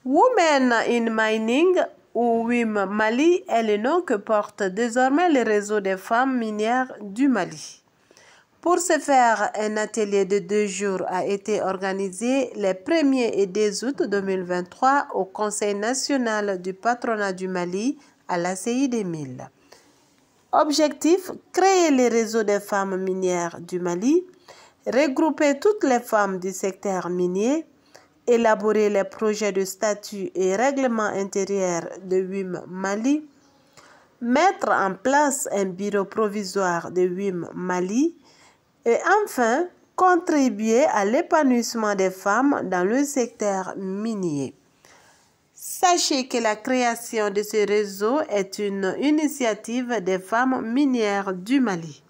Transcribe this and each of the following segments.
Women in Mining ou WIM Mali est le nom que porte désormais le réseau des femmes minières du Mali. Pour ce faire, un atelier de 2 jours a été organisé les 1er et 2 août 2023 au Conseil national du patronat du Mali à l'ACI des Milles. Objectif, créer le réseau des femmes minières du Mali, regrouper toutes les femmes du secteur minier, élaborer les projets de statut et règlement intérieur de WIM Mali, mettre en place un bureau provisoire de WIM Mali et enfin contribuer à l'épanouissement des femmes dans le secteur minier. Sachez que la création de ce réseau est une initiative des femmes minières du Mali.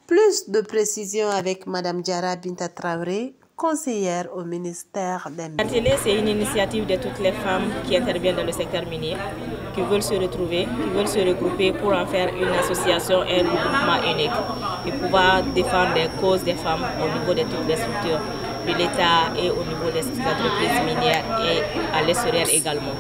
Plus de précisions avec Mme Diarra Binta Traoré, conseillère au ministère des Mines. L'atelier, c'est une initiative de toutes les femmes qui interviennent dans le secteur minier, qui veulent se retrouver, qui veulent se regrouper pour en faire une association et un regroupement unique et pouvoir défendre les causes des femmes au niveau de toutes les structures de l'État et au niveau des entreprises minières et à l'extérieur également.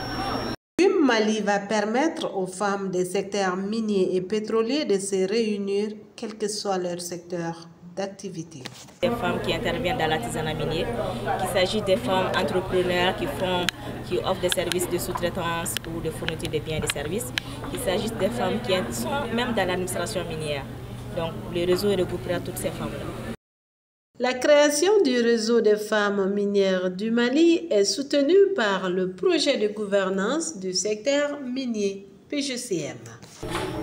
WIM Mali va permettre aux femmes des secteurs miniers et pétroliers de se réunir, quel que soit leur secteur d'activité. Des femmes qui interviennent dans l'artisanat minier, qu'il s'agit des femmes entrepreneurs qui offrent des services de sous-traitance ou de fourniture de biens et de services, qu'il s'agisse des femmes qui sont même dans l'administration minière. Donc le réseau regroupera toutes ces femmes-là. La création du réseau des femmes minières du Mali est soutenue par le projet de gouvernance du secteur minier, PGCM.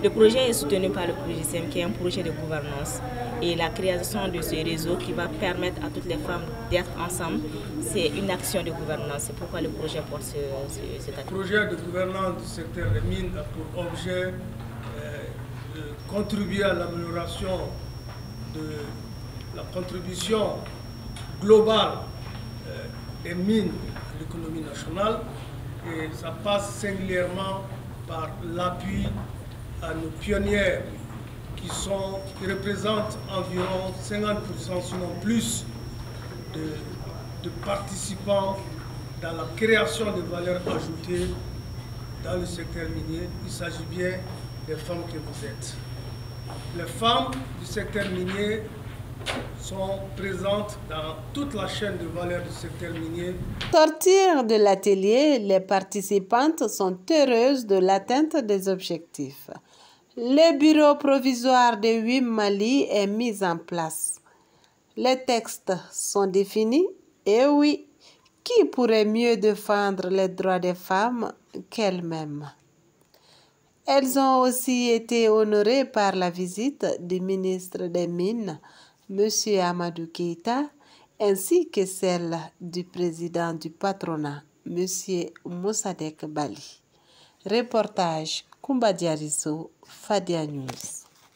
Le projet est soutenu par le PGCM qui est un projet de gouvernance et la création de ce réseau qui va permettre à toutes les femmes d'être ensemble, c'est une action de gouvernance. C'est pourquoi le projet porte cet acte. Le projet de gouvernance du secteur des mines a pour objet de contribuer à l'amélioration de la contribution globale des mines à l'économie nationale et ça passe singulièrement par l'appui à nos pionnières qui représentent environ 50% sinon plus de participants dans la création de valeur ajoutée dans le secteur minier. Il s'agit bien des femmes que vous êtes. Les femmes du secteur minier sont présentes dans toute la chaîne de valeur du secteur minier. Sortir de l'atelier, les participantes sont heureuses de l'atteinte des objectifs. Le bureau provisoire de WIM Mali est mis en place. Les textes sont définis et oui, qui pourrait mieux défendre les droits des femmes qu'elles-mêmes? Elles ont aussi été honorées par la visite du ministre des Mines, M. Amadou Keïta, ainsi que celle du président du patronat, M. Moussadek Bali. Reportage Koumba Diarisso, Fadia News.